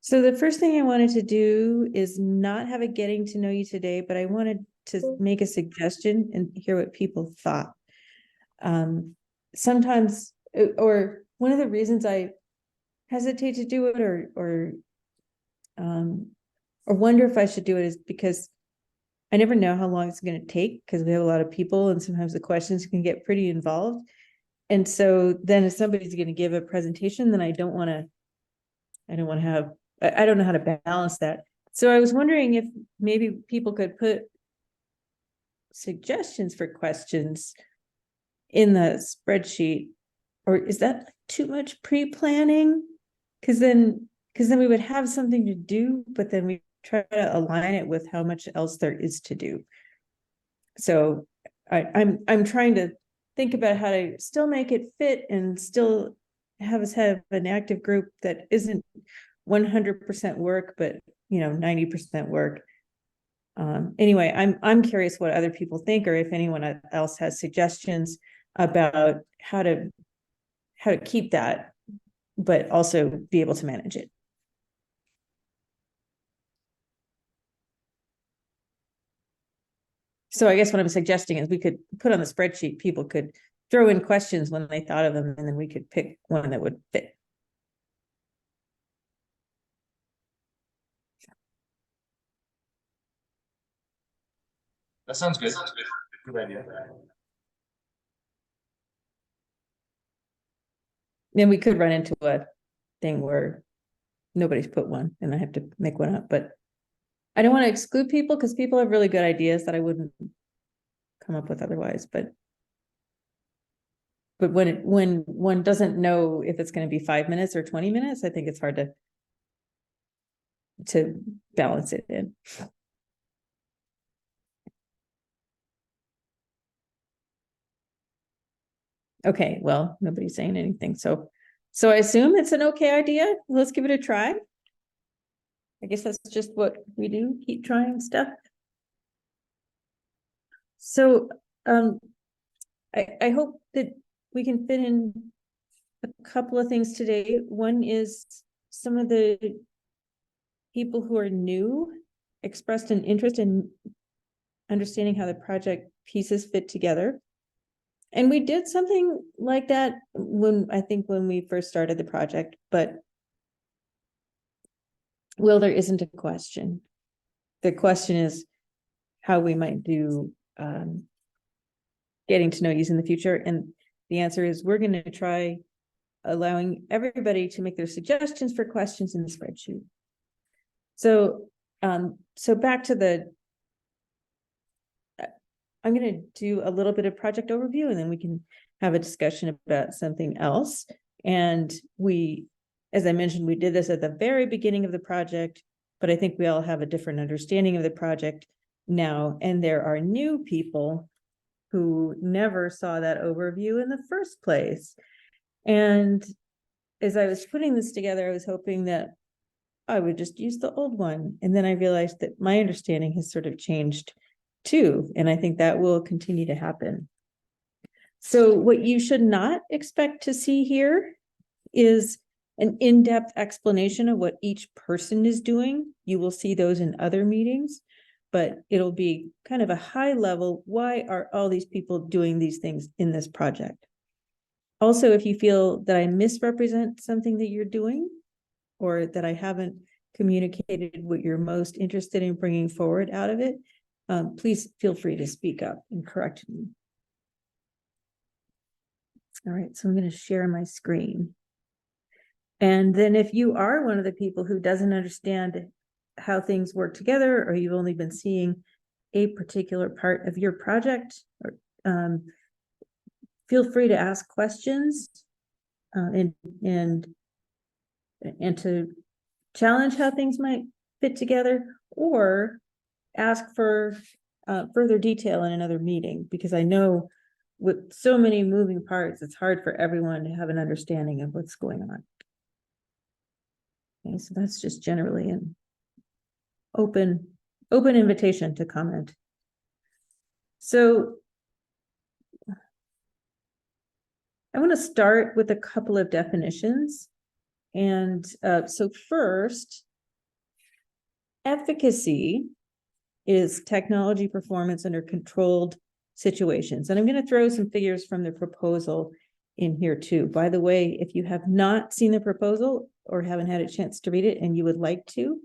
So the first thing I wanted to do is not have a getting to know you today, but I wanted to make a suggestion and hear what people thought. Sometimes, or one of the reasons I hesitate to do it or wonder if I should do it is because I never know how long it's going to take because we have a lot of people and sometimes the questions can get pretty involved. And so then if somebody's going to give a presentation, then I don't want to have, I don't know how to balance that. So I was wondering if maybe people could put suggestions for questions in the spreadsheet, or is that too much pre-planning? Because then we would have something to do, but then we try to align it with how much else there is to do. So I'm trying to think about how to still make it fit and still have us have an active group that isn't 100% work, but 90% work. Anyway, I'm curious what other people think, or if anyone else has suggestions about how to keep that, but also be able to manage it. So I guess what I'm suggesting is we could put on the spreadsheet, people could throw in questions when they thought of them, and then we could pick one that would fit. That sounds good. Good idea. Then we could run into a thing where nobody's put one and I have to make one up, but I don't want to exclude people because people have really good ideas that I wouldn't come up with otherwise. But when one doesn't know if it's going to be 5 minutes or 20 minutes, I think it's hard to balance it in. Okay, well, nobody's saying anything. So I assume it's an okay idea. Let's give it a try. I guess that's just what we do, keep trying stuff. So I hope that we can fit in a couple of things today. One is some of the people who are new expressed an interest in understanding how the project pieces fit together. And we did something like that when we first started the project, but there isn't a question. The question is how we might do getting to know you in the future. And the answer is we're going to try allowing everybody to make their suggestions for questions in the spreadsheet. So back to I'm going to do a little bit of project overview, and then we can have a discussion about something else. And as I mentioned, we did this at the very beginning of the project, but I think we all have a different understanding of the project now. And there are new people who never saw that overview in the first place. And as I was putting this together, I was hoping that I would just use the old one. And then I realized that my understanding has sort of changed too. And I think that will continue to happen. So what you should not expect to see here is an in-depth explanation of what each person is doing. You will see those in other meetings, but it'll be kind of a high level. Why are all these people doing these things in this project? Also, if you feel that I misrepresent something that you're doing, or that I haven't communicated what you're most interested in bringing forward out of it, please feel free to speak up and correct me. All right, so I'm going to share my screen. And then if you are one of the people who doesn't understand how things work together, or you've only been seeing a particular part of your project, or feel free to ask questions and to challenge how things might fit together, or ask for further detail in another meeting, because I know with so many moving parts, it's hard for everyone to have an understanding of what's going on. Okay, so that's just generally an open invitation to comment. So I want to start with a couple of definitions. And so first, efficacy is technology performance under controlled situations. And I'm going to throw some figures from the proposal in here too. By the way, if you have not seen the proposal or haven't had a chance to read it and you would like to,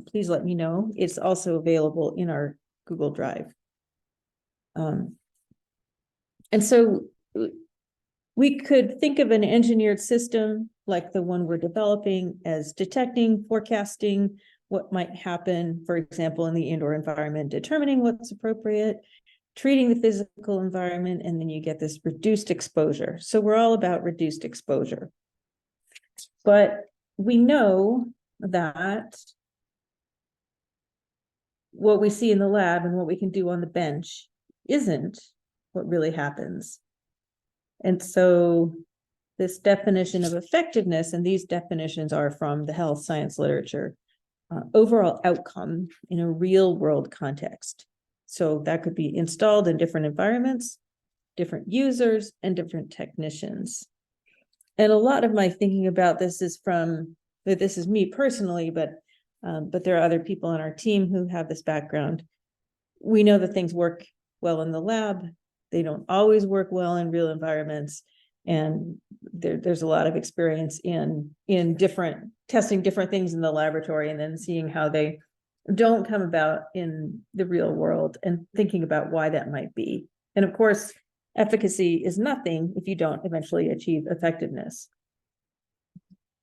please let me know. It's also available in our Google Drive. And so we could think of an engineered system like the one we're developing as detecting, forecasting what might happen, for example, in the indoor environment, determining what's appropriate, treating the physical environment, and then you get this reduced exposure. So we're all about reduced exposure. But we know that what we see in the lab and what we can do on the bench isn't what really happens. And so this definition of effectiveness, and these definitions are from the health science literature, overall outcome in a real world context. So that could be installed in different environments, different users, and different technicians. And a lot of my thinking about this is this is me personally, but there are other people on our team who have this background. We know that things work well in the lab. They don't always work well in real environments. And there's a lot of experience in testing different things in the laboratory and then seeing how they don't come about in the real world and thinking about why that might be. And of course, efficacy is nothing if you don't eventually achieve effectiveness.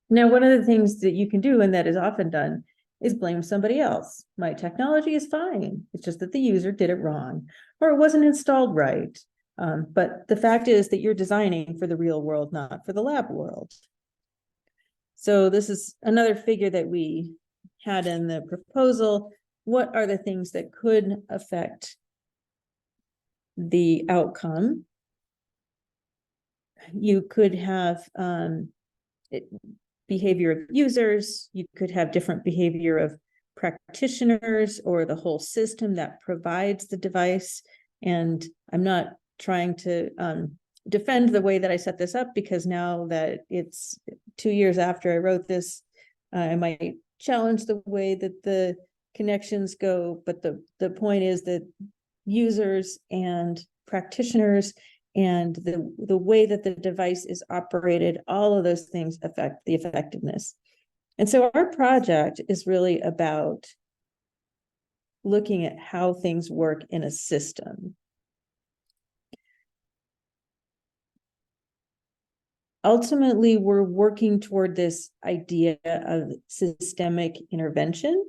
Now, one of the things that you can do, and that is often done, is blame somebody else. My technology is fine. It's just that the user did it wrong, or it wasn't installed right. But the fact is that you're designing for the real world, not for the lab world. So this is another figure that we had in the proposal. What are the things that could affect the outcome? You could have behavior of users. You could have different behavior of practitioners or the whole system that provides the device. And I'm not trying to defend the way that I set this up, because now that it's 2 years after I wrote this, I might challenge the way that the connections go. But the point is that users and practitioners and the way that the device is operated, all of those things affect the effectiveness. And so our project is really about looking at how things work in a system. Ultimately, we're working toward this idea of systemic intervention,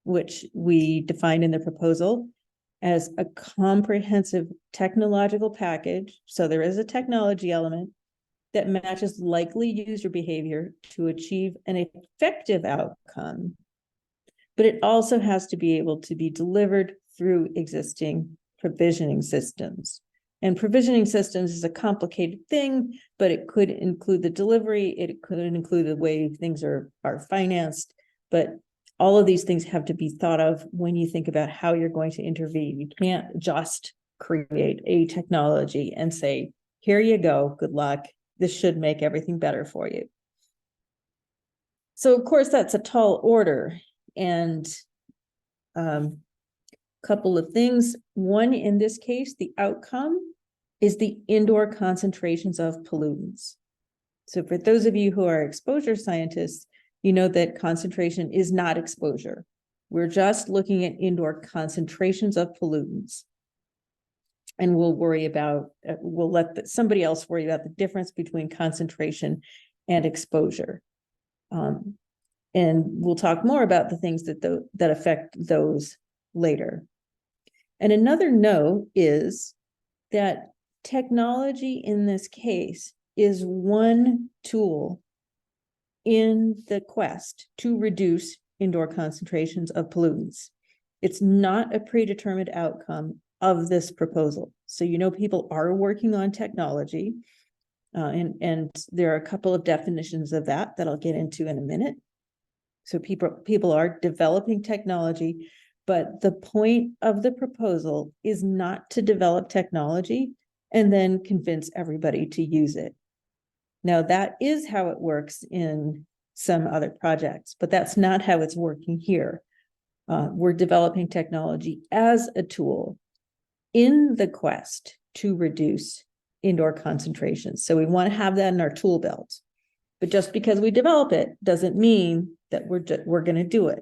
which we defined in the proposal as a comprehensive technological package. So there is a technology element that matches likely user behavior to achieve an effective outcome, but it also has to be able to be delivered through existing provisioning systems. And provisioning systems is a complicated thing, but it could include the delivery, it could include the way things are financed, but all of these things have to be thought of when you think about how you're going to intervene. You can't just create a technology and say, here you go, good luck. This should make everything better for you. So of course, that's a tall order. And couple of things. One, in this case, the outcome is the indoor concentrations of pollutants. So for those of you who are exposure scientists, you know that concentration is not exposure. We're just looking at indoor concentrations of pollutants. And we'll let somebody else worry about the difference between concentration and exposure. And we'll talk more about the things that affect those later. And another note is that technology in this case is one tool in the quest to reduce indoor concentrations of pollutants. It's not a predetermined outcome of this proposal. So, people are working on technology, and there are a couple of definitions of that I'll get into in a minute. So people are developing technology, but the point of the proposal is not to develop technology and then convince everybody to use it. Now, that is how it works in some other projects, but that's not how it's working here. We're developing technology as a tool in the quest to reduce indoor concentrations. So we want to have that in our tool belt. But just because we develop it doesn't mean that we're going to do it.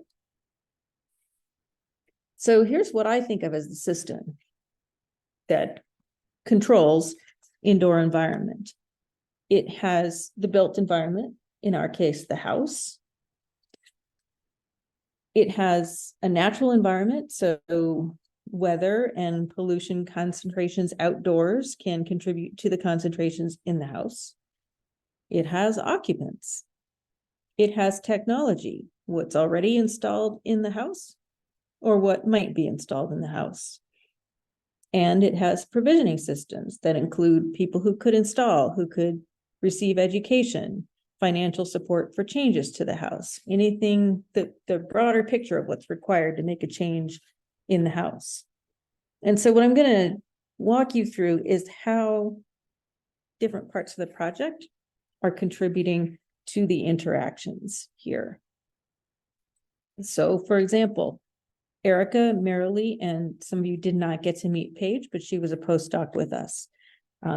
So here's what I think of as the system that controls indoor environment. It has the built environment, in our case, the house. It has a natural environment, so weather and pollution concentrations outdoors can contribute to the concentrations in the house. It has occupants. It has technology, what's already installed in the house or what might be installed in the house. And it has provisioning systems that include people who could install, who could receive education, financial support for changes to the house, anything that the broader picture of what's required to make a change in the house. And so what I'm going to walk you through is how different parts of the project are contributing to the interactions here. So for example, Erica, Marilee, and some of you did not get to meet Paige, but she was a postdoc with us.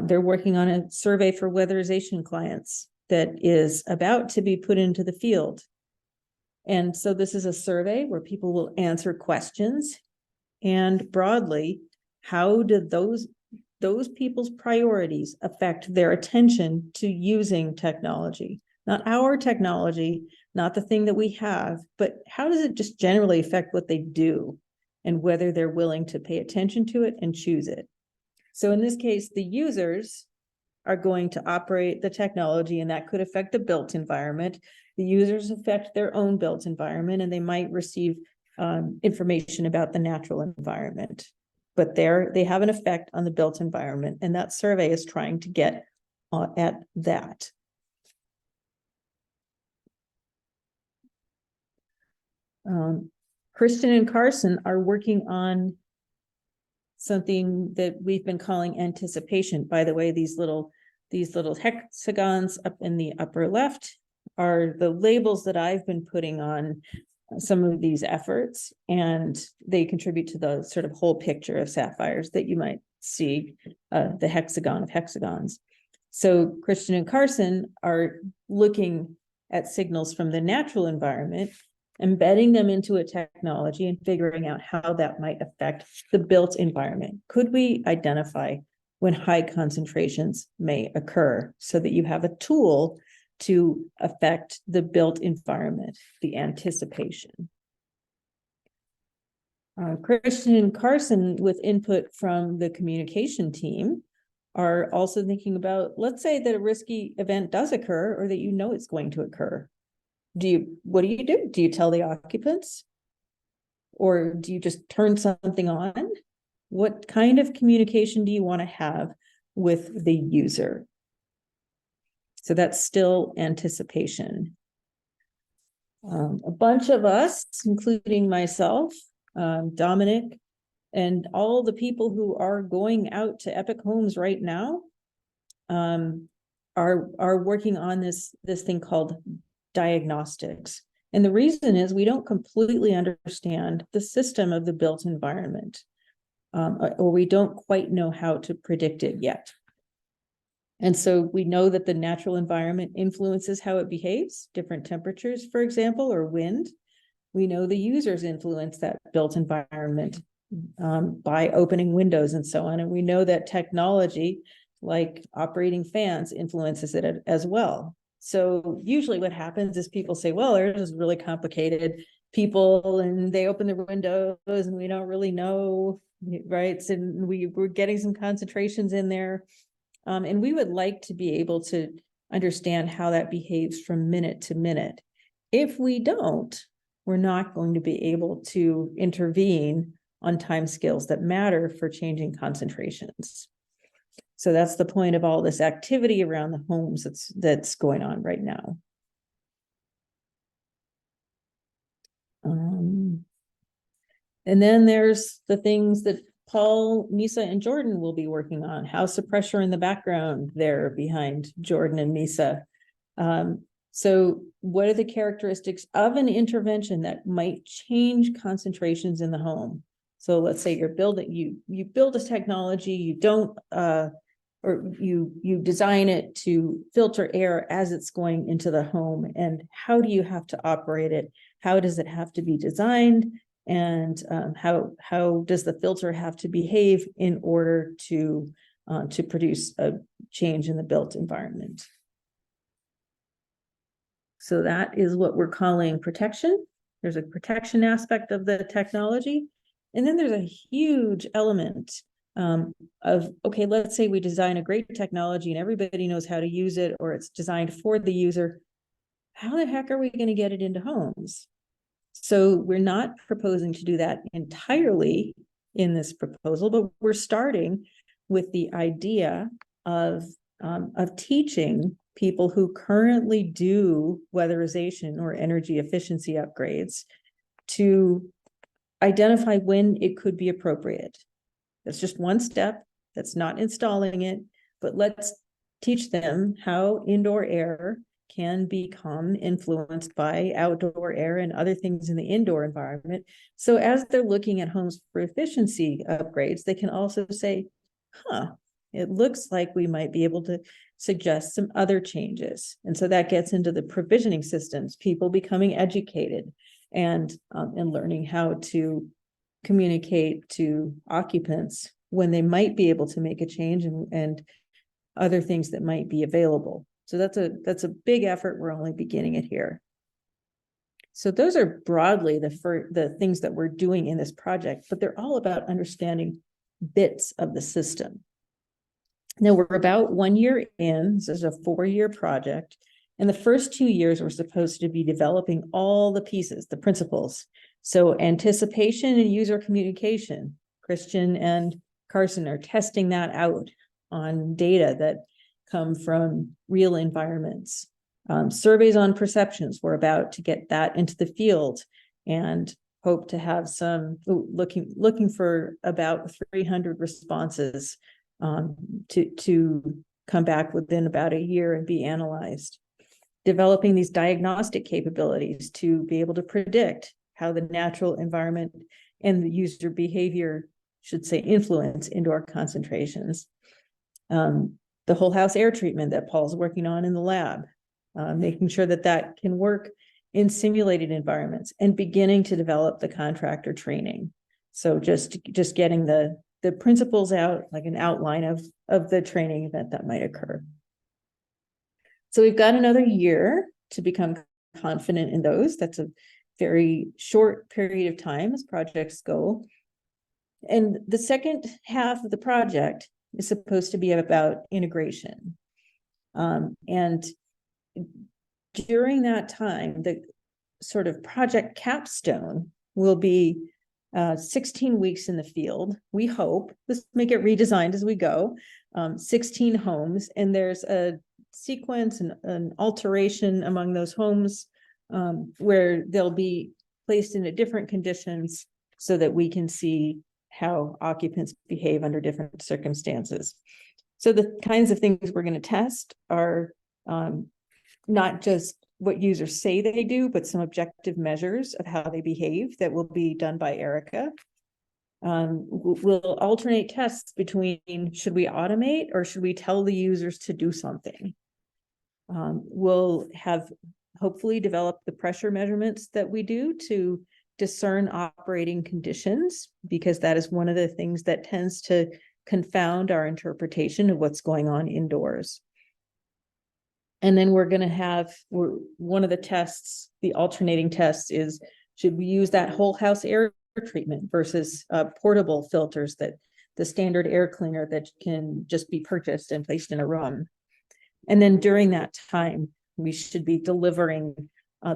They're working on a survey for weatherization clients that is about to be put into the field. And so this is a survey where people will answer questions, and broadly, how do those people's priorities affect their attention to using technology? Not our technology, not the thing that we have, but how does it just generally affect what they do and whether they're willing to pay attention to it and choose it? So in this case, the users are going to operate the technology, and that could affect the built environment. The users affect their own built environment, and they might receive information about the natural environment. But they have an effect on the built environment, and that survey is trying to get at that. Kristen and Carson are working on something that we've been calling anticipation. By the way, these little hexagons up in the upper left are the labels that I've been putting on some of these efforts, and they contribute to the sort of whole picture of SAPPHIRES that you might see, the hexagon of hexagons. So Kristen and Carson are looking at signals from the natural environment, embedding them into a technology and figuring out how that might affect the built environment. Could we identify when high concentrations may occur so that you have a tool to affect the built environment, the anticipation? Kristen and Carson, with input from the communication team, are also thinking about, let's say that a risky event does occur or that you know it's going to occur. What do you do? Do you tell the occupants? Or do you just turn something on? What kind of communication do you want to have with the user? So that's still anticipation. A bunch of us, including myself, Dominic, and all the people who are going out to Epic Homes right now, are working on this thing called diagnostics. And the reason is we don't completely understand the system of the built environment, or we don't quite know how to predict it yet. And so we know that the natural environment influences how it behaves, different temperatures, for example, or wind. We know the users influence that built environment by opening windows and so on. And we know that technology, like operating fans, influences it as well. So usually what happens is people say, well, they're just really complicated people and they open their windows and we don't really know, right? So we're getting some concentrations in there. And we would like to be able to understand how that behaves from minute to minute. If we don't, we're not going to be able to intervene on timescales that matter for changing concentrations. So that's the point of all this activity around the homes that's going on right now. And then there's the things that Paul, Misa, and Jordan will be working on. House of pressure in the background there behind Jordan and Misa. So what are the characteristics of an intervention that might change concentrations in the home? So let's say you're building, you build a technology, you don't, or you design it to filter air as it's going into the home, and how do you have to operate it? How does it have to be designed? And how does the filter have to behave in order to produce a change in the built environment? So that is what we're calling protection. There's a protection aspect of the technology. And then there's a huge element of, okay, let's say we design a great technology and everybody knows how to use it, or it's designed for the user. How the heck are we going to get it into homes? So we're not proposing to do that entirely in this proposal, but we're starting with the idea of teaching people who currently do weatherization or energy efficiency upgrades to identify when it could be appropriate. That's just one step. That's not installing it, but let's teach them how indoor air can become influenced by outdoor air and other things in the indoor environment. So as they're looking at homes for efficiency upgrades, they can also say, huh, it looks like we might be able to suggest some other changes. And so that gets into the provisioning systems, people becoming educated and learning how to communicate to occupants when they might be able to make a change, and other things that might be available. So that's a big effort. We're only beginning it here. So those are broadly the things that we're doing in this project, but they're all about understanding bits of the system. Now we're about 1 year in. This is a 4-year project. And the first 2 years we're supposed to be developing all the pieces, the principles. So anticipation and user communication. Christian and Carson are testing that out on data that come from real environments. Surveys on perceptions, we're about to get that into the field and hope to have some looking for about 300 responses to come back within about a year and be analyzed. Developing these diagnostic capabilities to be able to predict how the natural environment and the user behavior, should say, influence indoor concentrations. The whole house air treatment that Paul's working on in the lab, making sure that that can work in simulated environments, and beginning to develop the contractor training. So just getting the principles out, like an outline of the training event that might occur. So we've got another year to become confident in those. That's a very short period of time as projects go. And the second half of the project is supposed to be about integration. And during that time, the sort of project capstone will be 16 weeks in the field. We hope, let's make it redesigned as we go, 16 homes, and there's a sequence and an alteration among those homes where they'll be placed into different conditions so that we can see how occupants behave under different circumstances. So the kinds of things we're going to test are not just what users say they do, but some objective measures of how they behave that will be done by Erica. We'll alternate tests between, should we automate or should we tell the users to do something? We'll have hopefully develop the pressure measurements that we do to discern operating conditions, because that is one of the things that tends to confound our interpretation of what's going on indoors. And then we're going to have, one of the tests, the alternating tests, is should we use that whole house air treatment versus portable filters, that the standard air cleaner that can just be purchased and placed in a room. And then during that time, we should be delivering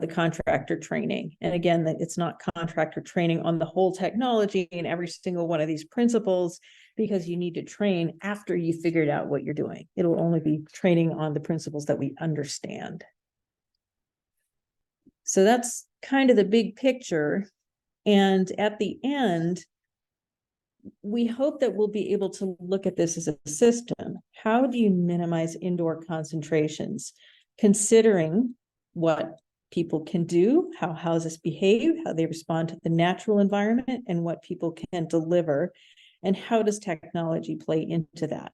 the contractor training. And again, that it's not contractor training on the whole technology and every single one of these principles, because you need to train after you figured out what you're doing. It'll only be training on the principles that we understand. So that's kind of the big picture. And at the end, we hope that we'll be able to look at this as a system. How do you minimize indoor concentrations, considering what people can do, how houses behave, how they respond to the natural environment, and what people can deliver, and how does technology play into that.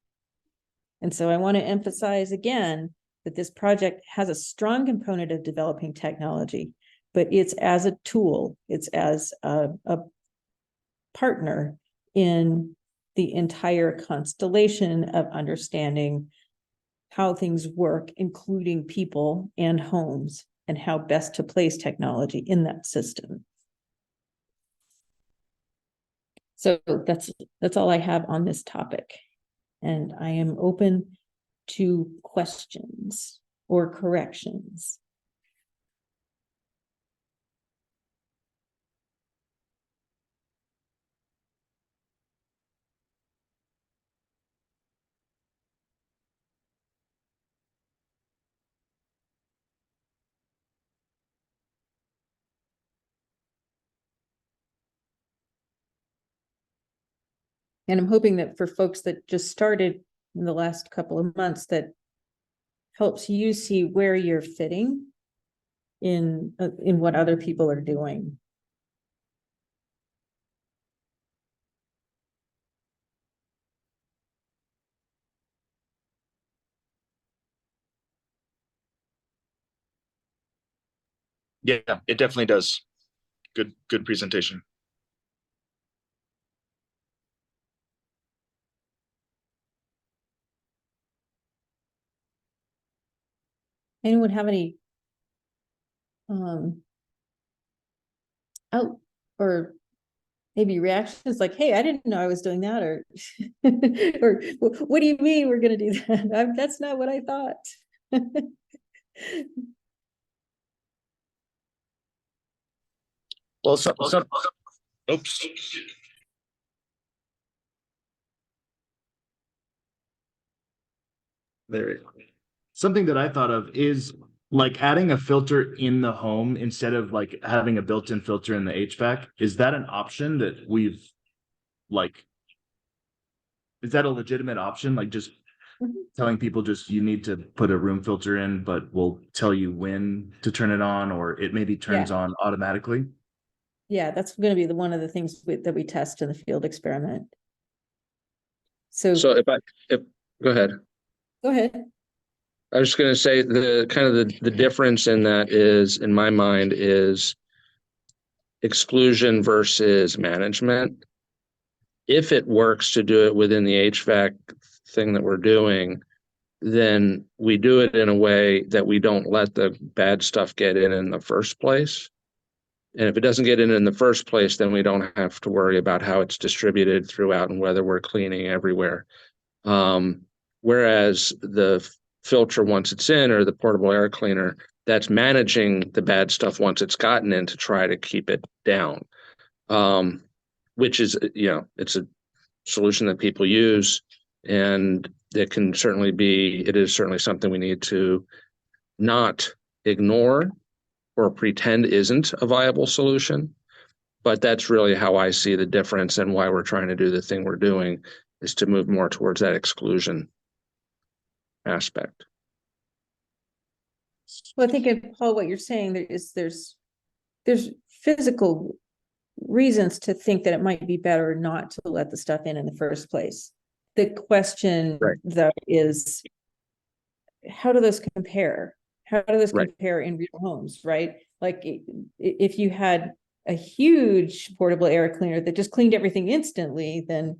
And so I want to emphasize again that this project has a strong component of developing technology, but it's as a tool, it's as a partner in the entire constellation of understanding how things work, including people and homes, and how best to place technology in that system. So that's all I have on this topic. And I am open to questions or corrections. And I'm hoping that for folks that just started in the last couple of months, that helps you see where you're fitting in what other people are doing. Yeah, it definitely does. Good presentation. Anyone have any out or maybe reactions like, hey, I didn't know I was doing that, or or what do you mean we're going to do that? That's not what I thought. Well, oops. There it is. Something that I thought of is like adding a filter in the home instead of like having a built-in filter in the HVAC. Is that an option that we've like, is that a legitimate option? Like just telling people just you need to put a room filter in, but we'll tell you when to turn it on, or it maybe turns on automatically. Yeah, that's going to be one of the things that we test in the field experiment. So if go ahead. Go ahead. I was going to say the kind of the difference in that is, in my mind, is exclusion versus management. If it works to do it within the HVAC thing that we're doing, then we do it in a way that we don't let the bad stuff get in the first place. And if it doesn't get in the first place, then we don't have to worry about how it's distributed throughout and whether we're cleaning everywhere. Whereas the filter, once it's in, or the portable air cleaner, that's managing the bad stuff once it's gotten in to try to keep it down. Which is, it's a solution that people use, and it is certainly something we need to not ignore or pretend isn't a viable solution. But that's really how I see the difference, and why we're trying to do the thing we're doing is to move more towards that exclusion aspect. Well, I think, Paul, what you're saying there's physical reasons to think that it might be better not to let the stuff in the first place. The question, though, is how do those compare? How do those compare in real homes, right? Like if you had a huge portable air cleaner that just cleaned everything instantly, then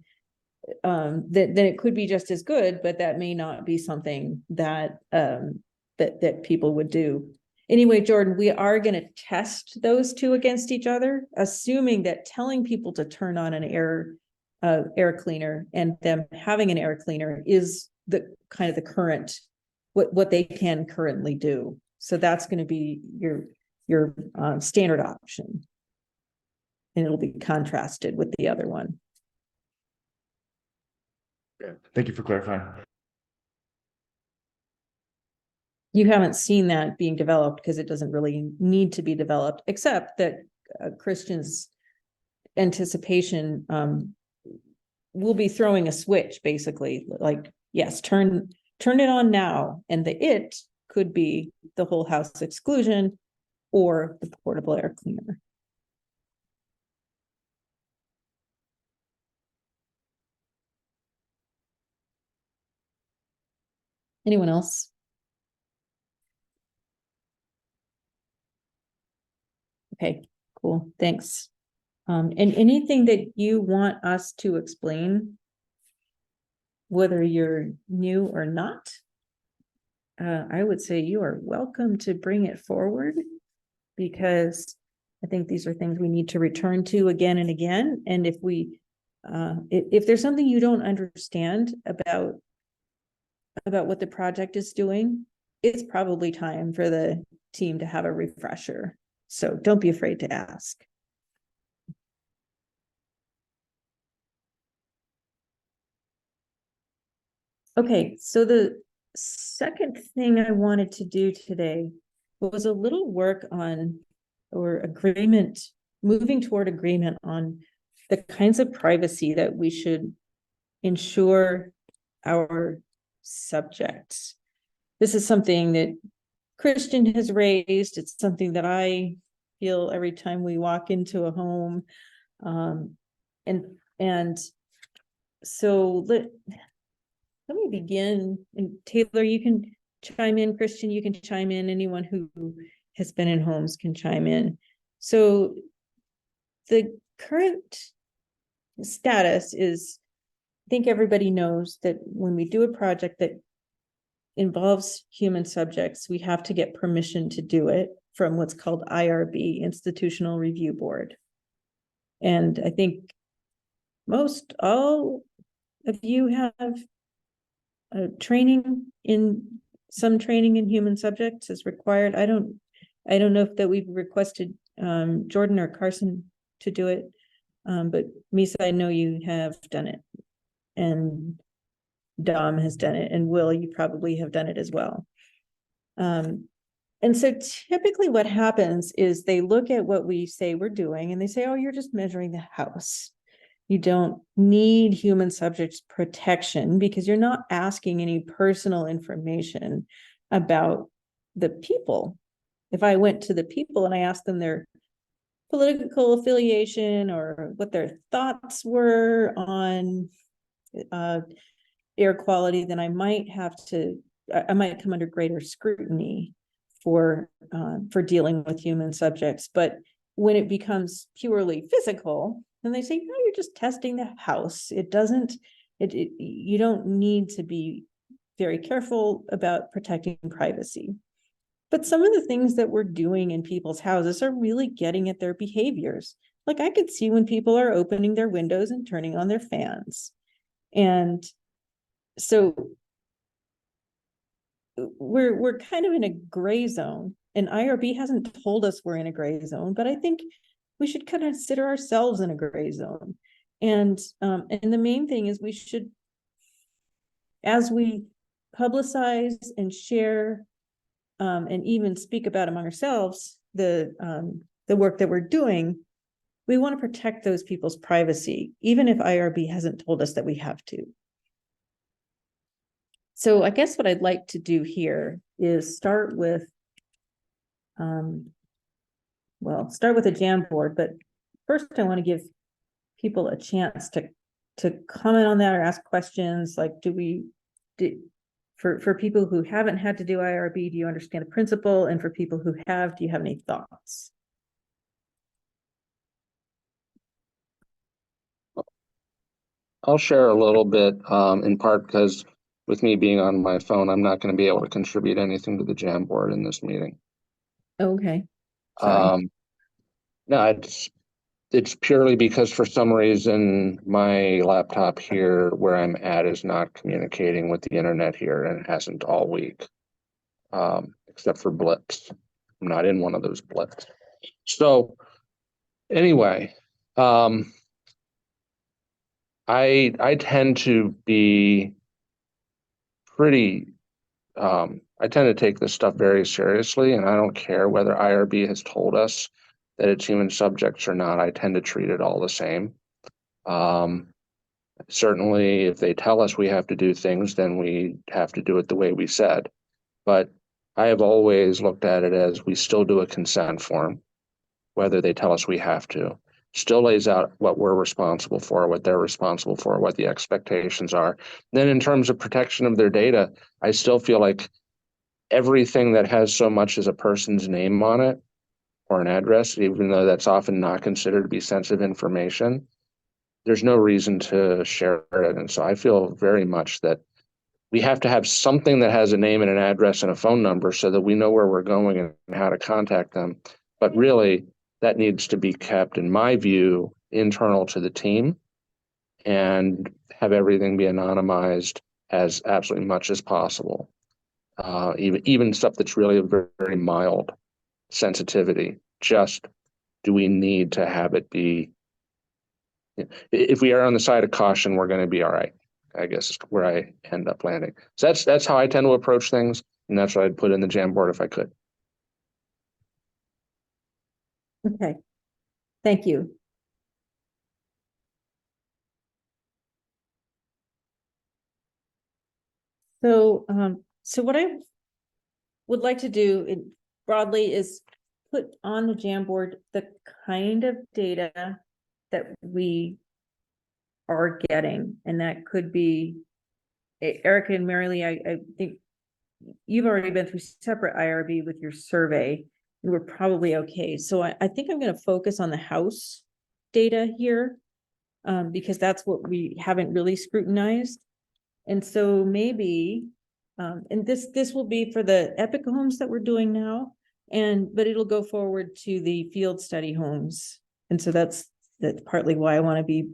it could be just as good, but that may not be something that that people would do. Anyway, Jordan, we are going to test those two against each other, assuming that telling people to turn on an air cleaner and them having an air cleaner is the kind of the current what they can currently do. So that's going to be your standard option, and it'll be contrasted with the other one. Yeah, thank you for clarifying. You haven't seen that being developed because it doesn't really need to be developed, except that Christian's anticipation will be throwing a switch, basically, like, yes, turn it on now, and the it could be the whole house exclusion or the portable air cleaner. Anyone else? Okay, cool, thanks. And anything that you want us to explain, whether you're new or not, I would say you are welcome to bring it forward, because I think these are things we need to return to again and again. And if there's something you don't understand about what the project is doing, it's probably time for the team to have a refresher. So don't be afraid to ask. Okay, so the second thing I wanted to do today was a little work on, or agreement, moving toward agreement on the kinds of privacy that we should ensure our subjects. This is something that Christian has raised. It's something that I feel every time we walk into a home. And so let me begin. And Taylor, you can chime in. Christian, you can chime in. Anyone who has been in homes can chime in. So the current status is, I think everybody knows that when we do a project that involves human subjects, we have to get permission to do it from what's called IRB, Institutional Review Board. And I think all of you have training in human subjects is required. I don't know if that we've requested Jordan or Carson to do it, but Misa, I know you have done it, and Dom has done it, and Will, you probably have done it as well. And so typically what happens is they look at what we say we're doing and they say, oh, you're just measuring the house. You don't need human subjects protection because you're not asking any personal information about the people. If I went to the people and I asked them their political affiliation or what their thoughts were on air quality, then I might come under greater scrutiny for dealing with human subjects. But when it becomes purely physical, then they say, no, you're just testing the house. You don't need to be very careful about protecting privacy. But some of the things that we're doing in people's houses are really getting at their behaviors. Like I could see when people are opening their windows and turning on their fans. And so we're kind of in a gray zone, and IRB hasn't told us we're in a gray zone, but I think we should kind of consider ourselves in a gray zone. And the main thing is we should, as we publicize and share and even speak about among ourselves the work that we're doing, we want to protect those people's privacy, even if IRB hasn't told us that we have to. So I guess what I'd like to do here is start with a Jamboard, but first I want to give people a chance to comment on that or ask questions. Like, for people who haven't had to do IRB, do you understand the principle? And for people who have, do you have any thoughts? I'll share a little bit, in part because with me being on my phone, I'm not going to be able to contribute anything to the Jamboard in this meeting. Okay. Sorry. No, it's purely because for some reason my laptop here where I'm at is not communicating with the internet here, and it hasn't all week, except for blips. I'm not in one of those blips. So anyway, I tend to be pretty, I tend to take this stuff very seriously, and I don't care whether IRB has told us that it's human subjects or not. I tend to treat it all the same. Certainly, if they tell us we have to do things, then we have to do it the way we said. But I have always looked at it as we still do a consent form, whether they tell us we have to. Still lays out what we're responsible for, what they're responsible for, what the expectations are. Then in terms of protection of their data, I still feel like everything that has so much as a person's name on it or an address, even though that's often not considered to be sensitive information, there's no reason to share it. And so I feel very much that we have to have something that has a name and an address and a phone number so that we know where we're going and how to contact them. But really, that needs to be kept, in my view, internal to the team and have everything be anonymized as absolutely much as possible. Even stuff that's really a very, very mild sensitivity. Just do we need to have it be? If we are on the side of caution, we're going to be all right. I guess is where I end up landing. So that's how I tend to approach things, and that's what I'd put in the Jamboard if I could. Okay, thank you. So what I would like to do broadly is put on the Jamboard the kind of data that we are getting, and that could be Erica and Marilee, I think you've already been through separate IRB with your survey, and we're probably okay. So I think I'm going to focus on the house data here, because that's what we haven't really scrutinized. And so maybe, and this will be for the Epic homes that we're doing now, but it'll go forward to the field study homes. And so that's partly why I want to be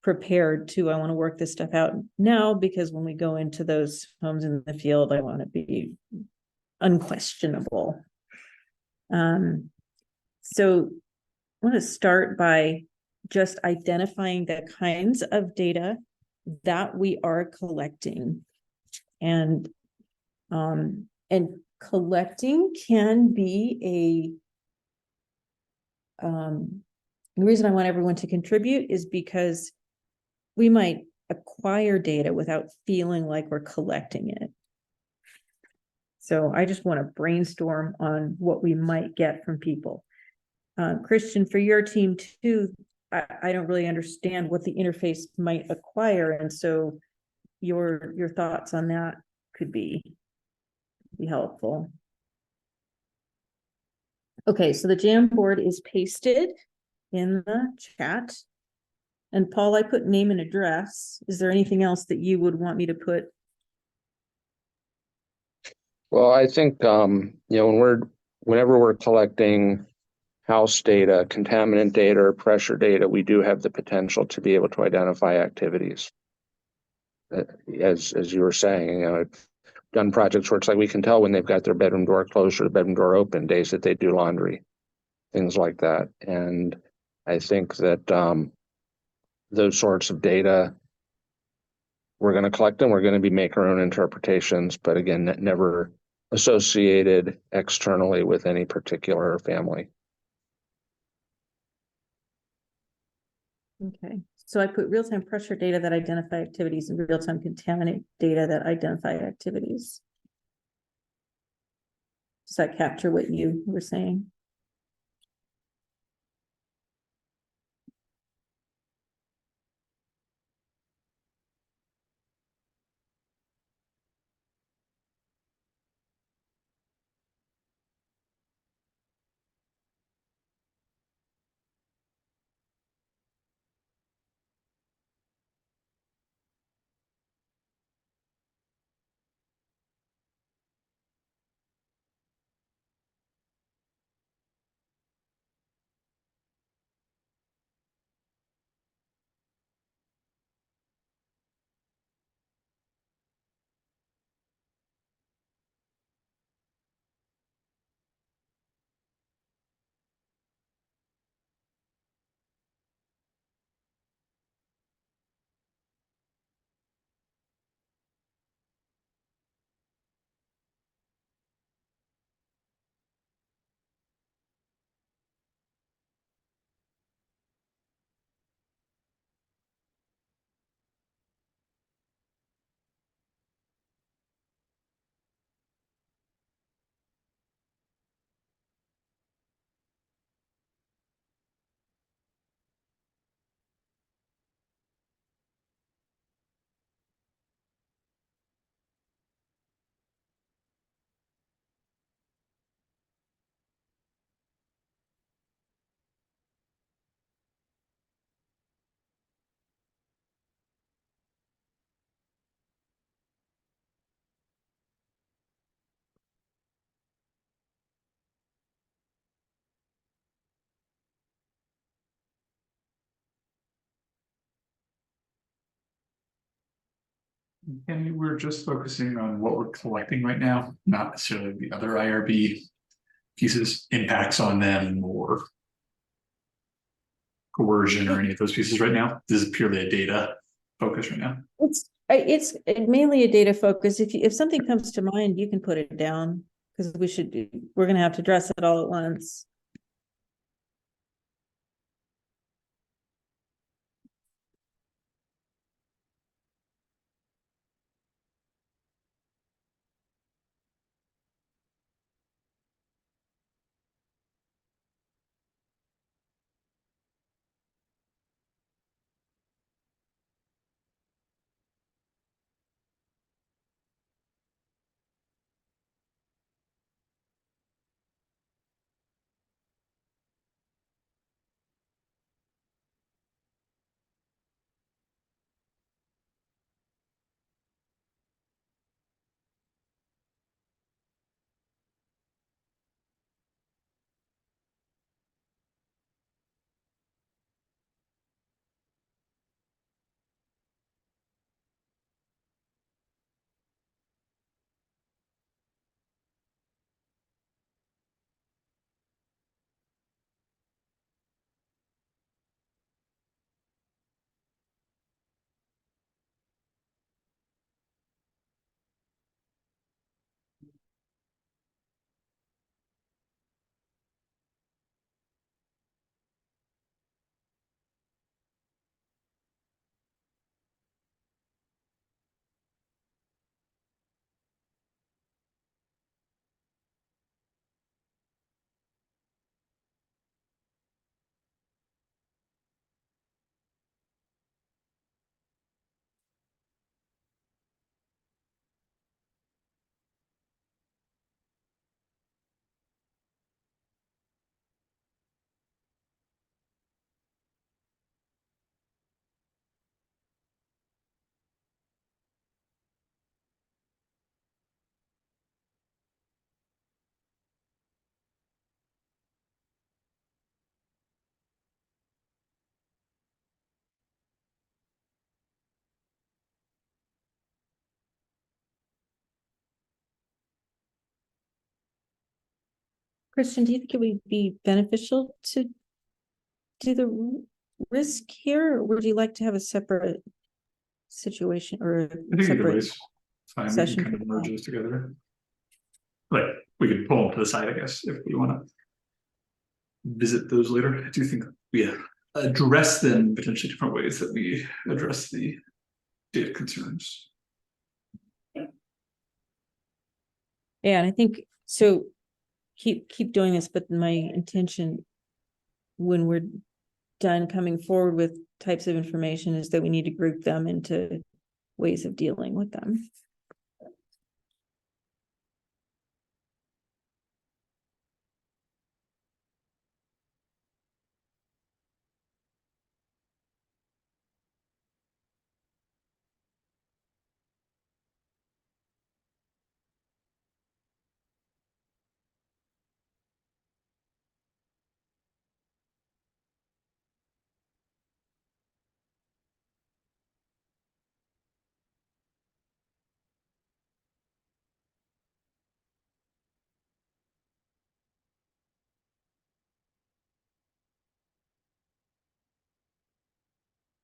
prepared to, I want to work this stuff out now, because when we go into those homes in the field, I want to be unquestionable. So I want to start by just identifying the kinds of data that we are collecting. And collecting can be the reason I want everyone to contribute is because we might acquire data without feeling like we're collecting it. So I just want to brainstorm on what we might get from people. Christian, for your team too, I don't really understand what the interface might acquire. And so your thoughts on that could be helpful. Okay, so the Jamboard is pasted in the chat. And Paul, I put name and address. Is there anything else that you would want me to put? Well, I think whenever we're collecting house data, contaminant data, or pressure data, we do have the potential to be able to identify activities. As you were saying, I've done projects where it's like we can tell when they've got their bedroom door closed or the bedroom door open, days that they do laundry, things like that. And I think that those sorts of data, we're going to collect them. We're going to be making our own interpretations, but again, never associated externally with any particular family. Okay, so I put real-time pressure data that identify activities and real-time contaminant data that identify activities. Does that capture what you were saying? And we're just focusing on what we're collecting right now, not necessarily the other IRB pieces, impacts on them or coercion or any of those pieces right now. This is purely a data focus right now. It's mainly a data focus. If something comes to mind, you can put it down, because we're gonna have to address it all at once. Christian, do you think it would be beneficial to do the risk here, or would you like to have a separate situation or I think either separate way's fine. We can session kind for of merge that? those together. Like we could pull them to the side, I guess, if we want to visit those later. I do think we address them potentially different ways that we address the data concerns. Yeah, and I think so. Keep doing this, but my intention when we're done coming forward with types of information is that we need to group them into ways of dealing with them.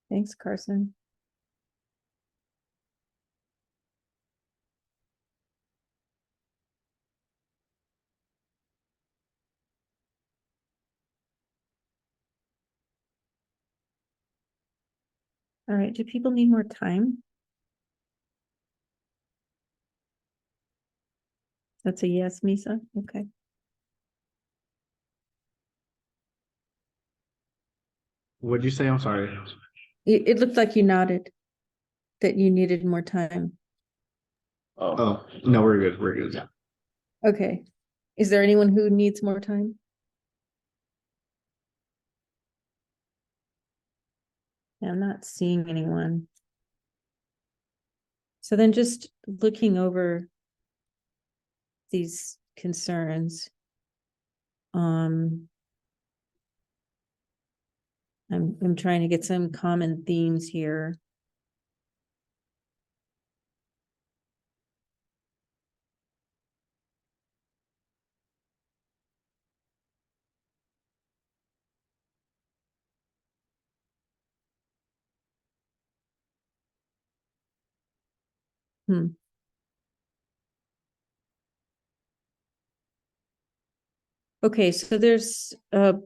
Thanks, Carson. All right, do people need more time? That's a yes, Misa. Okay. What'd you say? I'm sorry. It looked like you nodded that you needed more time. Oh, no, we're good. We're good. Yeah. Okay. Is there anyone who needs more time? I'm not seeing anyone. So then just looking over these concerns. I'm trying to get some common themes here. Okay, so there's there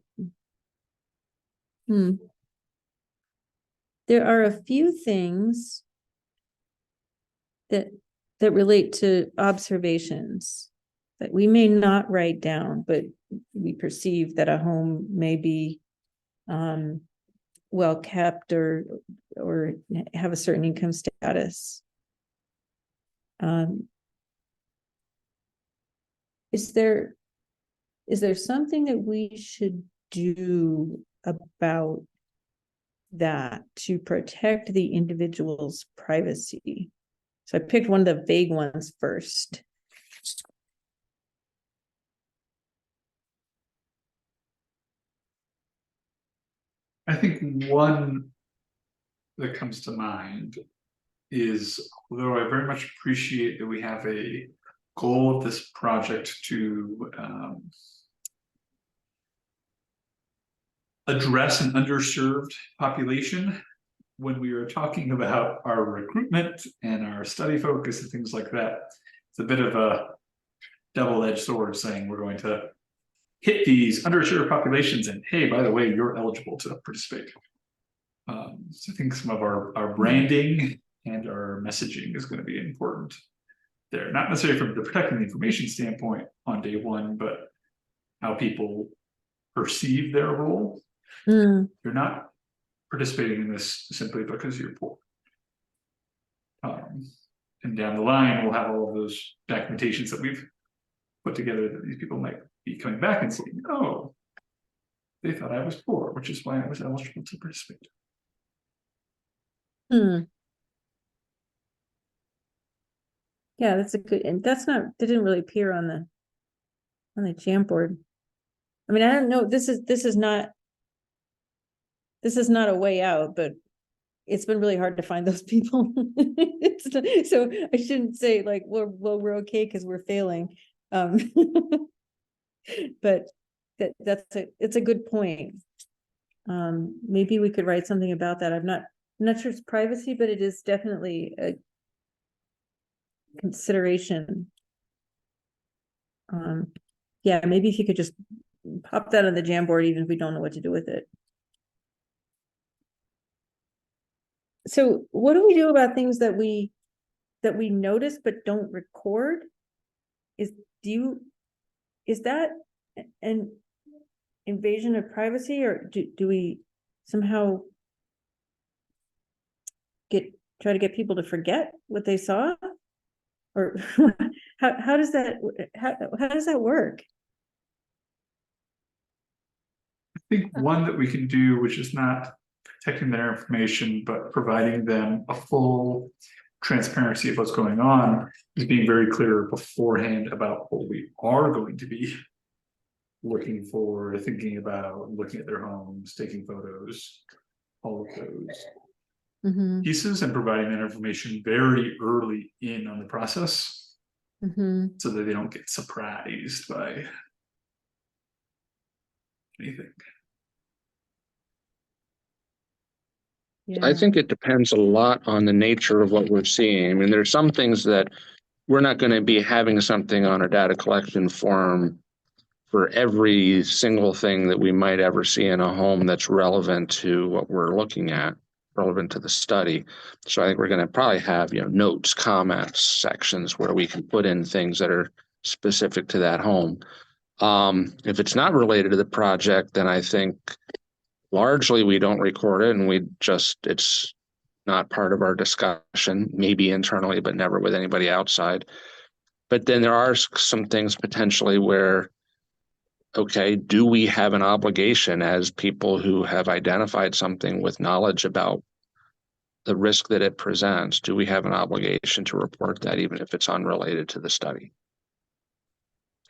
are a few things that relate to observations that we may not write down, but we perceive that a home may be well kept or have a certain income status. Is there something that we should do about that to protect the individual's privacy? So I picked one of the vague ones first. I think one that comes to mind is, although I very much appreciate that we have a goal of this project to address an underserved population, when we are talking about our recruitment and our study focus and things like that, it's a bit of a double-edged sword saying we're going to hit these underserved populations and hey, by the way, you're eligible to participate. So I think some of our branding and our messaging is going to be important there, not necessarily from the protecting the information standpoint on day one, but how people perceive their role. You're not participating in this simply because you're poor. And down the line, we'll have all of those documentations that we've put together that these people might be coming back and saying, oh, they thought I was poor, which is why I was eligible to participate. Yeah, that's a good, and that didn't really appear on the Jamboard. I mean, I don't know, this is not a way out, but it's been really hard to find those people. So I shouldn't say like, we're okay because we're failing. But it's a good point. Maybe we could write something about that. I'm not sure it's privacy, but it is definitely a consideration. Yeah, maybe if you could just pop that on the Jamboard, even if we don't know what to do with it. So what do we do about things that we notice but don't record? Is that an invasion of privacy, or do we somehow try to get people to forget what they saw? Or how does that work? I think one that we can do, which is not protecting their information, but providing them a full transparency of what's going on, is being very clear beforehand about what we are going to be looking for, thinking about, looking at their homes, taking photos, all of those pieces, and providing that information very early in on the process, so that they don't get surprised by anything. I think it depends a lot on the nature of what we're seeing. I mean, there's some things that we're not going to be having something on a data collection form for every single thing that we might ever see in a home that's relevant to what we're looking at, relevant to the study. So I think we're going to probably have, notes, comments, sections where we can put in things that are specific to that home. If it's not related to the project, then I think largely we don't record it, and it's not part of our discussion, maybe internally, but never with anybody outside. But then there are some things potentially where, okay, do we have an obligation as people who have identified something with knowledge about the risk that it presents? Do we have an obligation to report that, even if it's unrelated to the study?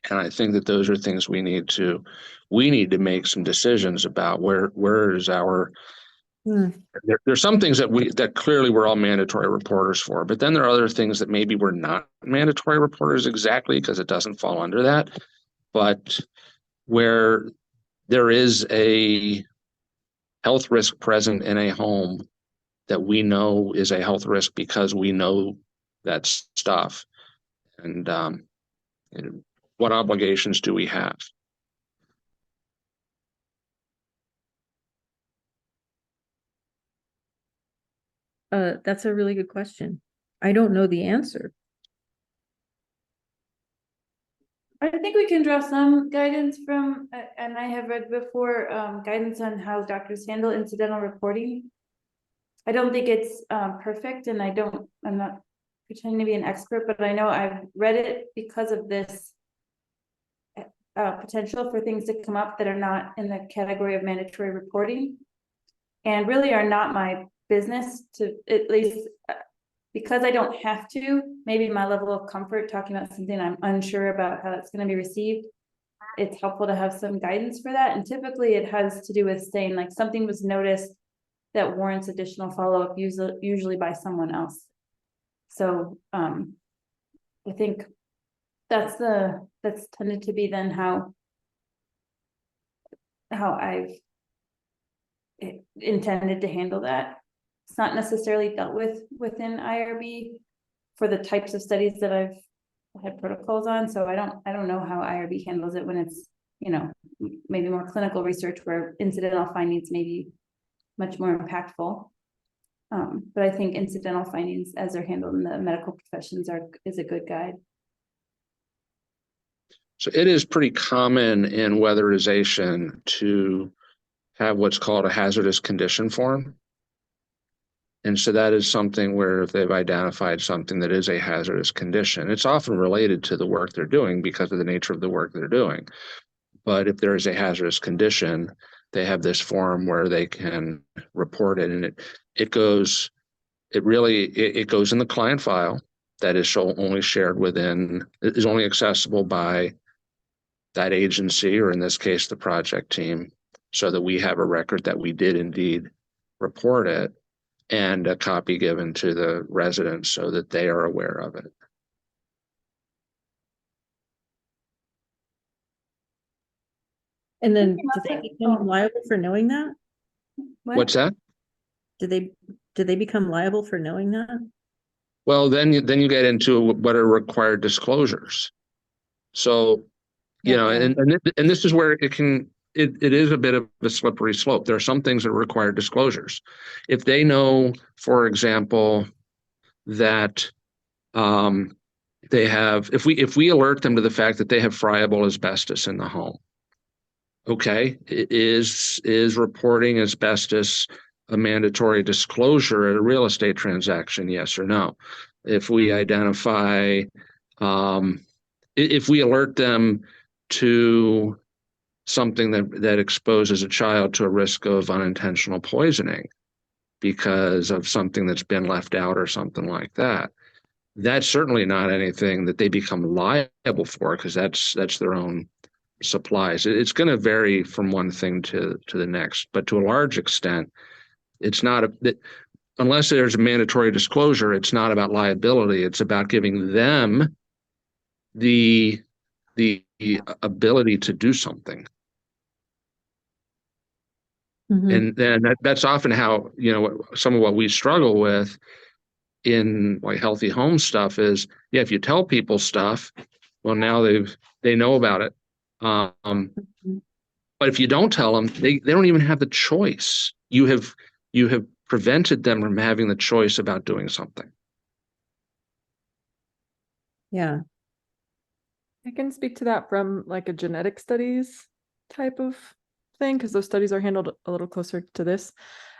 And I think that those are things we need to make some decisions about. Where is our there's some things that clearly we're all mandatory reporters for, but then there are other things that maybe we're not mandatory reporters exactly because it doesn't fall under that, but where there is a health risk present in a home that we know is a health risk because we know that stuff. And what obligations do we have? That's a really good question. I don't know the answer. I think we can draw some guidance from, and I have read before, guidance on how doctors handle incidental reporting. I don't think it's perfect, and I'm not pretending to be an expert, but I know I've read it because of this potential for things to come up that are not in the category of mandatory reporting, and really are not my business to, at least because I don't have to. Maybe my level of comfort talking about something I'm unsure about how it's going to be received, it's helpful to have some guidance for that. And typically it has to do with saying like something was noticed that warrants additional follow-up, usually by someone else. So I think that's tended to be then how I've intended to handle that. It's not necessarily dealt with within IRB for the types of studies that I've had protocols on. So I don't know how IRB handles it when it's, you know, maybe more clinical research where incidental findings may be much more impactful. But I think incidental findings as they're handled in the medical professions is a good guide. So it is pretty common in weatherization to have what's called a hazardous condition form. And so that is something where if they've identified something that is a hazardous condition, it's often related to the work they're doing because of the nature of the work they're doing. But if there is a hazardous condition, they have this form where they can report it, and it goes in the client file that is only shared within, is only accessible by that agency, or in this case, the project team, so that we have a record that we did indeed report it, and a copy given to the residents so that they are aware of it. And then do they become liable for knowing that? What's that? Do they become liable for knowing that? Well, then you get into what are required disclosures. So, and this is where it is a bit of a slippery slope. There are some things that require disclosures. If they know, for example, that they have, if we alert them to the fact that they have friable asbestos in the home, okay, is reporting asbestos a mandatory disclosure at a real estate transaction, yes or no? If we identify, if we alert them to something that exposes a child to a risk of unintentional poisoning because of something that's been left out or something like that, that's certainly not anything that they become liable for, because that's their own supplies. It's going to vary from one thing to the next, but to a large extent, it's not unless there's a mandatory disclosure, it's not about liability. It's about giving them the ability to do something. Mm-hmm. And then that's often how, some of what we struggle with in like healthy home stuff is, if you tell people stuff, well, now they know about it. But if you don't tell them, they don't even have the choice. You have prevented them from having the choice about doing something. Yeah. I can speak to that from like a genetic studies type of thing, because those studies are handled a little closer to this.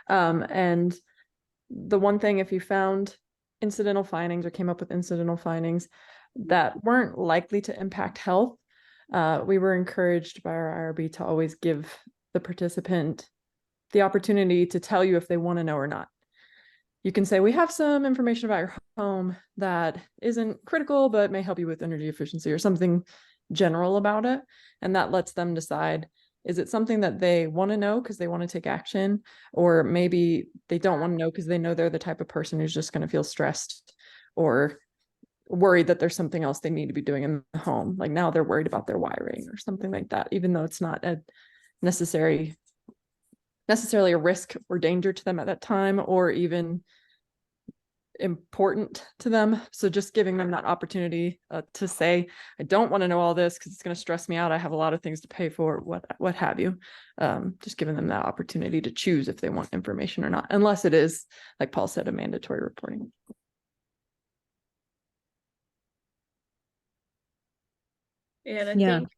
And the one thing, if you found incidental findings or came up with incidental findings that weren't likely to impact health, we were encouraged by our IRB to always give the participant the opportunity to tell you if they want to know or not. You can say, we have some information about your home that isn't critical, but may help you with energy efficiency, or something general about it. And that lets them decide, is it something that they want to know because they want to take action? Or maybe they don't want to know because they know they're the type of person who's just going to feel stressed or worried that there's something else they need to be doing in the home. Like now they're worried about their wiring or something like that, even though it's not a necessarily a risk or danger to them at that time, or even important to them. So just giving them that opportunity to say, I don't want to know all this because it's going to stress me out. I have a lot of things to pay for, what have you. Just giving them that opportunity to choose if they want information or not, unless it is, like Paul said, a mandatory reporting. And I Yeah. think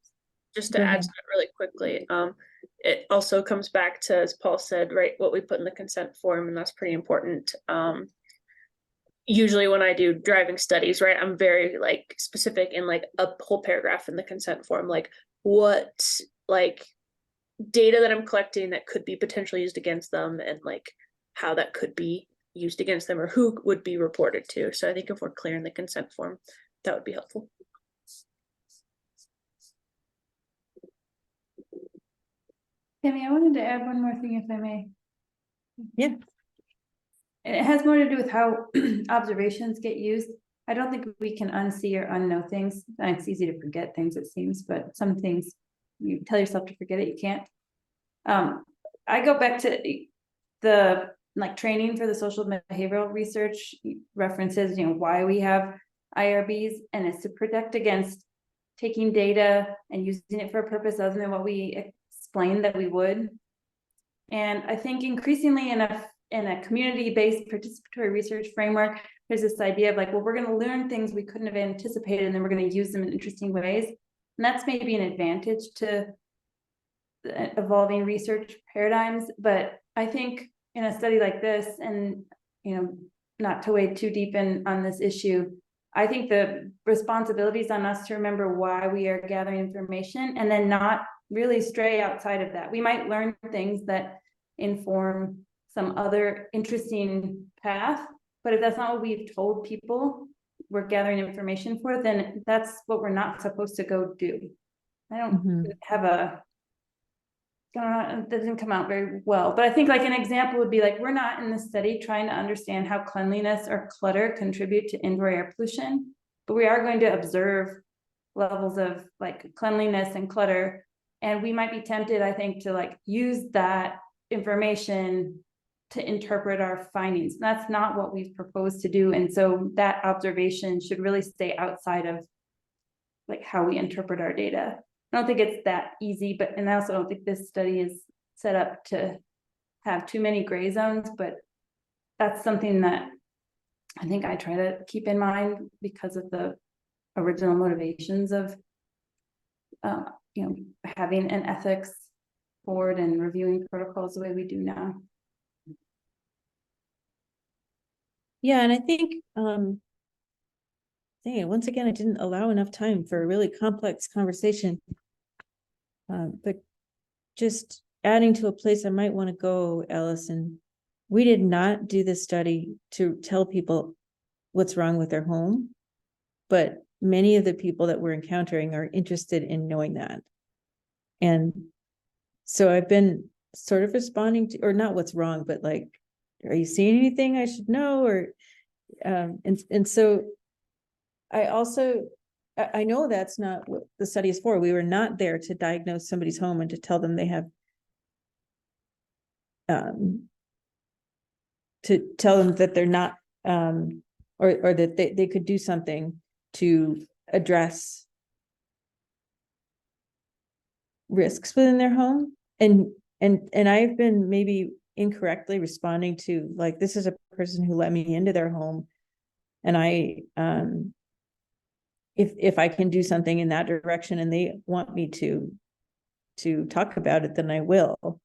just Go to add ahead. to that really quickly, it also comes back to, as Paul said, right, what we put in the consent form, and that's pretty important. Usually when I do driving studies, right, I'm very like specific in like a whole paragraph in the consent form, like what like data that I'm collecting that could be potentially used against them, and like how that could be used against them, or who would be reported to. So I think if we're clear in the consent form, that would be helpful. Tammy, I wanted to add one more thing, if I may. Yeah. And it has more to do with how observations get used. I don't think we can unsee or unknow things. It's easy to forget things, it seems, but some things you tell yourself to forget it, you can't. I go back to the like training for the social behavioral research references, why we have IRBs, and it's to protect against taking data and using it for a purpose other than what we explained that we would. And I think increasingly in a community-based participatory research framework, there's this idea of like, well, we're going to learn things we couldn't have anticipated, and then we're going to use them in interesting ways. And that's maybe an advantage to the evolving research paradigms. But I think in a study like this, and not to wade too deep in on this issue, I think the responsibility is on us to remember why we are gathering information, and then not really stray outside of that. We might learn things that inform some other interesting path, but if that's not what we've told people we're gathering information for, then that's what we're not supposed to go do. I don't have a, it doesn't come out very well, but I think like an example would be like, we're not in the study trying to understand how cleanliness or clutter contribute to indoor air pollution, but we are going to observe levels of like cleanliness and clutter. And we might be tempted, I think, to like use that information to interpret our findings. That's not what we've proposed to do. And so that observation should really stay outside of like how we interpret our data. I don't think it's that easy, and I also don't think this study is set up to have too many gray zones, but that's something that I think I try to keep in mind because of the original motivations of having an ethics board and reviewing protocols the way we do now. Yeah, and I think once again, I didn't allow enough time for a really complex conversation. But just adding to a place I might want to go, Allison, we did not do this study to tell people what's wrong with their home, but many of the people that we're encountering are interested in knowing that. And so I've been sort of responding to, or not what's wrong, but like, are you seeing anything I should know? Or, and so I know that's not what the study is for. We were not there to diagnose somebody's home and to tell them they have, to tell them that they're not, or that they could do something to address risks within their home. And I've been maybe incorrectly responding to like, this is a person who let me into their home, and I, if I can do something in that direction and they want me to talk about it, then I will.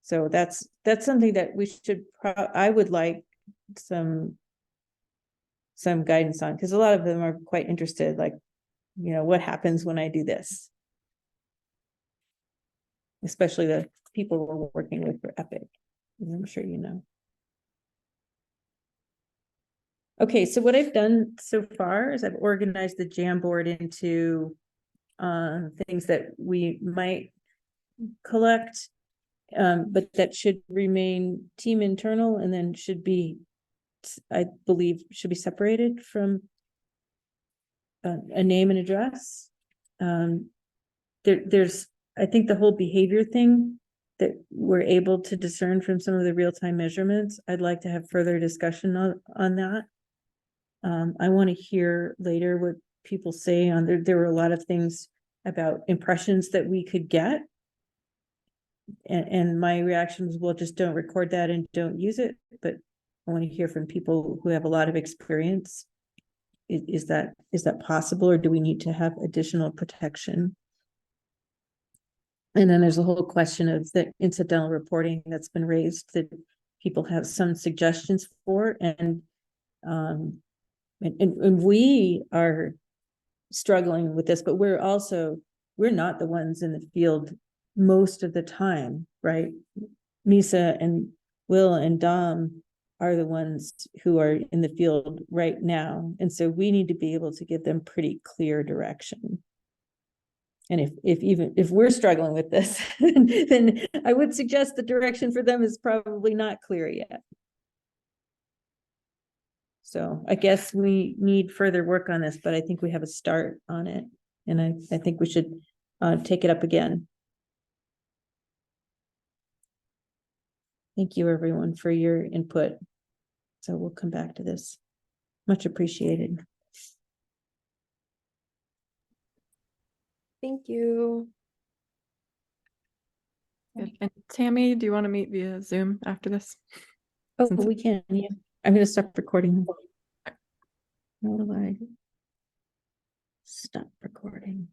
So that's something that we should, I would like some guidance on, because a lot of them are quite interested, like, what happens when I do this? Especially the people we're working with for Epic, as I'm sure you know. Okay, so what I've done so far is I've organized the Jamboard into things that we might collect, but that should remain team internal, and then should be, I believe, should be separated from a name and address. There's, I think the whole behavior thing that we're able to discern from some of the real-time measurements. I'd like to have further discussion on that. I want to hear later what people say on there. There were a lot of things about impressions that we could get. And my reaction was, well, just don't record that and don't use it. But I want to hear from people who have a lot of experience. Is that possible, or do we need to have additional protection? And then there's a whole question of the incidental reporting that's been raised that people have some suggestions for, and we are struggling with this, but we're not the ones in the field most of the time, right? Misa and Will and Dom are the ones who are in the field right now. And so we need to be able to give them pretty clear direction. And if we're struggling with this, then I would suggest the direction for them is probably not clear yet. So I guess we need further work on this, but I think we have a start on it. And I think we should take it up again. Thank you, everyone, for your input. So we'll come back to this. Much appreciated. Thank you. Good. And Tammy, do you want to meet via Zoom after this? Oh, we can. Yeah, I'm going to stop recording. How do I stop recording?